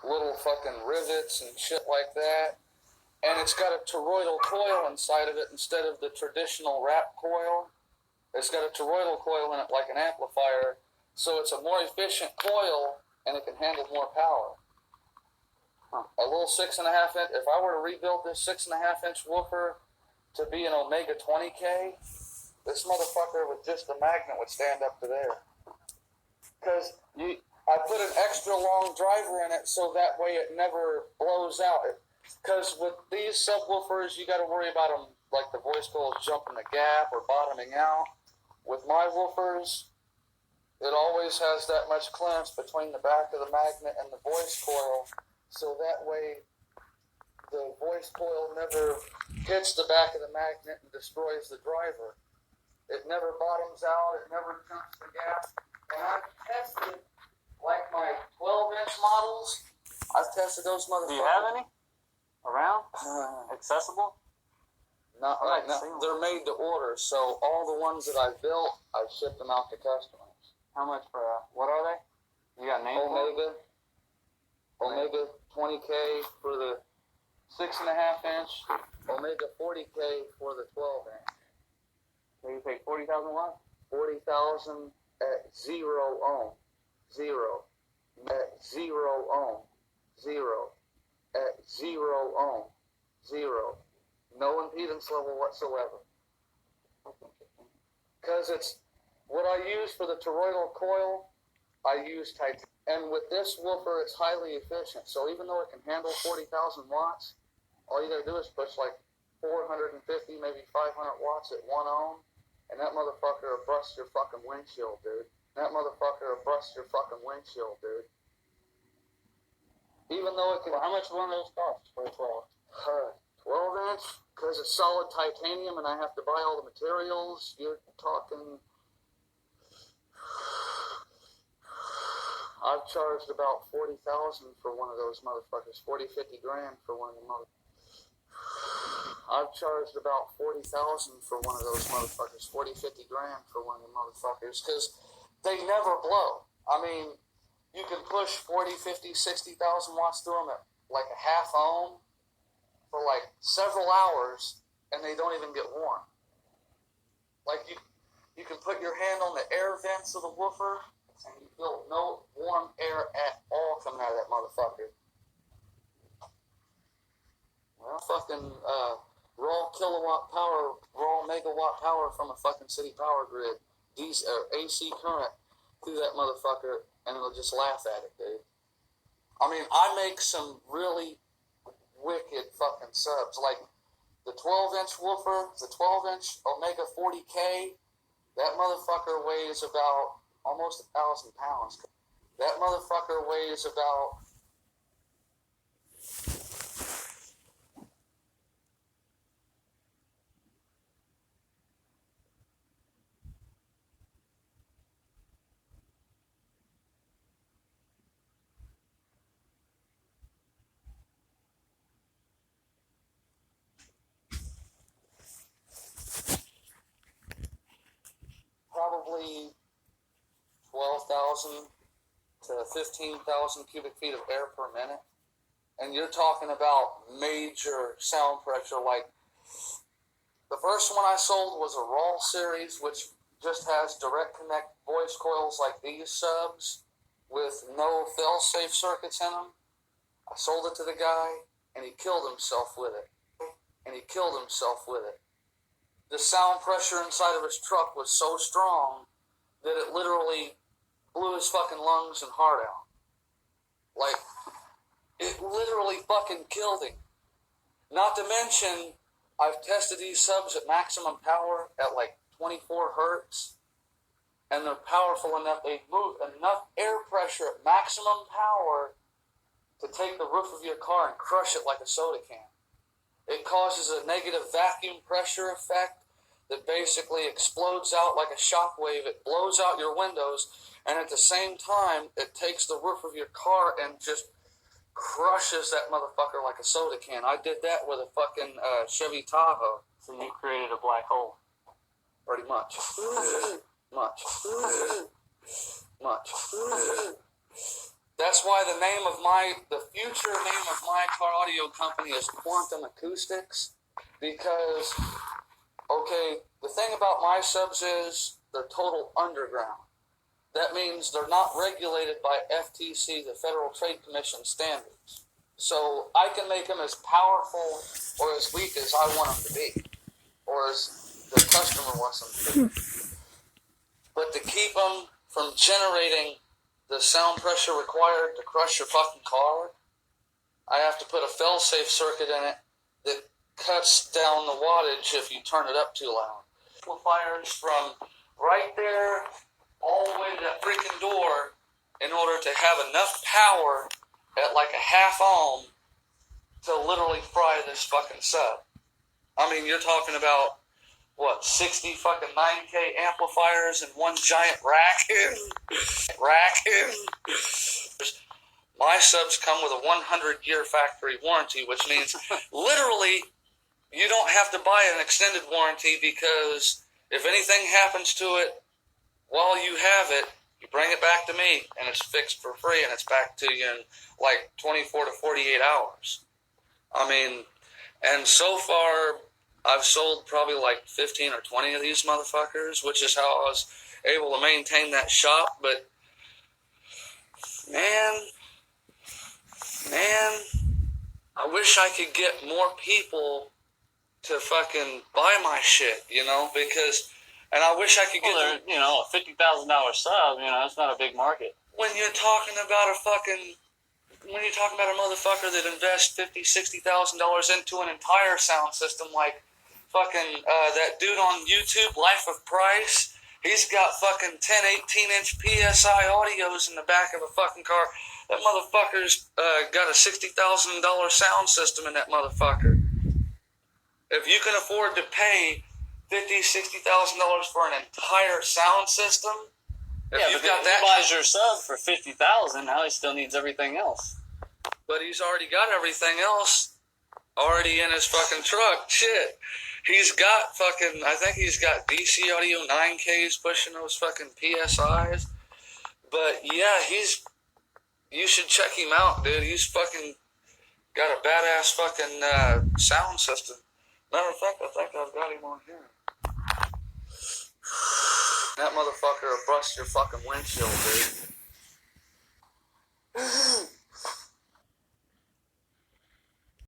little fucking rivets and shit like that. And it's got a toroidal coil inside of it instead of the traditional wrap coil. It's got a toroidal coil in it like an amplifier, so it's a more efficient coil and it can handle more power. A little 6.5 inch, if I were to rebuild this 6.5 inch woofer to be an Omega 20K, this motherfucker with just the magnet would stand up to there. Because I put an extra long driver in it so that way it never blows out. Because with these subwoofers, you got to worry about them like the voice coils jumping the gap or bottoming out. With my woofers, it always has that much clearance between the back of the magnet and the voice coil, so that way the voice coil never hits the back of the magnet and destroys the driver. It never bottoms out, it never jumps the gap. And I've tested, like my 12-inch models, I've tested those motherfuckers. Do you have any around? Accessible? Not right now. They're made to order, so all the ones that I've built, I've shipped them out to customers. How much for, what are they? You got names? Omega 20K for the 6.5 inch, Omega 40K for the 12 inch. So you pay 40,000 watts? 40,000 at 0 ohm. 0. At 0 ohm. 0. At 0 ohm. 0. No impedance level whatsoever. Because it's what I use for the toroidal coil, I use titanium. And with this woofer, it's highly efficient. So even though it can handle 40,000 watts, all you gotta do is push like 450, maybe 500 watts at 1 ohm, and that motherfucker will bust your fucking windshield, dude. That motherfucker will bust your fucking windshield, dude. Even though it can... Well, how much one of those cost for a 12? 12 inch, because it's solid titanium and I have to buy all the materials, you're talking... I've charged about 40,000 for one of those motherfuckers, 40, 50 grand for one of the motherfuckers. I've charged about 40,000 for one of those motherfuckers, 40, 50 grand for one of the motherfuckers, because they never blow. I mean, you can push 40, 50, 60,000 watts through them at like a half ohm for like several hours, and they don't even get warm. Like you can put your hand on the air vents of the woofer, and you feel no warm air at all coming out of that motherfucker. Well, fucking raw kilowatt power, raw megawatt power from a fucking city power grid, AC current through that motherfucker, and it'll just laugh at it, dude. I mean, I make some really wicked fucking subs, like the 12-inch woofer, the 12-inch Omega 40K, that motherfucker weighs about almost 1,000 pounds. That motherfucker weighs about... probably 12,000 to 15,000 cubic feet of air per minute. And you're talking about major sound pressure. Like, the first one I sold was a raw series, which just has direct connect voice coils like these subs with no fail-safe circuits in them. I sold it to the guy, and he killed himself with it. The sound pressure inside of his truck was so strong that it literally blew his fucking lungs and heart out. Like, it literally fucking killed him. Not to mention, I've tested these subs at maximum power at like 24 hertz, and they're powerful enough, they move enough air pressure at maximum power to take the roof of your car and crush it like a soda can. It causes a negative vacuum pressure effect that basically explodes out like a shockwave. It blows out your windows, and at the same time, it takes the roof of your car and just crushes that motherfucker like a soda can. I did that with a fucking Chevy Tahoe. So you created a black hole. Pretty much. Much. That's That's why the future name of my car audio company is Quantum Acoustics, because, okay, the thing about my subs is they're total underground. That means they're not regulated by FTC, the Federal Trade Commission standards. So I can make them as powerful or as weak as I want them to be, or as the customer wants them to be. But to keep them from generating the sound pressure required to crush your fucking car, I have to put a fail-safe circuit in it that cuts down the wattage if you turn it up too loud. Amplifiers from right there all the way to that freaking door in order to have enough power at like a half ohm to literally fry this fucking sub. I mean, you're talking about, what, 60 fucking 9K amplifiers in one giant rack? My subs come with a 100-year factory warranty, which means literally you don't have to buy an extended warranty, because if anything happens to it while you have it, you bring it back to me and it's fixed for free and it's back to you in like 24 to 48 hours. I mean, and so far I've sold probably like 15 or 20 of these motherfuckers, which is how I was able to maintain that shop. But man, I wish I could get more people to fucking buy my shit, you know, because, and I wish I could get, well, you know, a $50,000 sub, you know, it's not a big market. When you're talking about a motherfucker that invests $50,000, $60,000 into an entire sound system, like fucking that dude on YouTube, Life of Price, he's got fucking 10, 18-inch PSI audios in the back of a fucking car. That motherfucker's got a $60,000 sound system in that motherfucker. If you can afford to pay $50,000, $60,000 for an entire sound system, if you've got that, he buys your sub for $50,000, now he still needs everything else. But he's already got everything else already in his fucking truck. Shit. He's got fucking, I think he's got DC audio 9Ks pushing those fucking PSIs. But yeah, you should check him out, dude. He's fucking got a badass fucking sound system. Matter of fact, I think I've got him on here. That motherfucker will bust your fucking windshield, dude.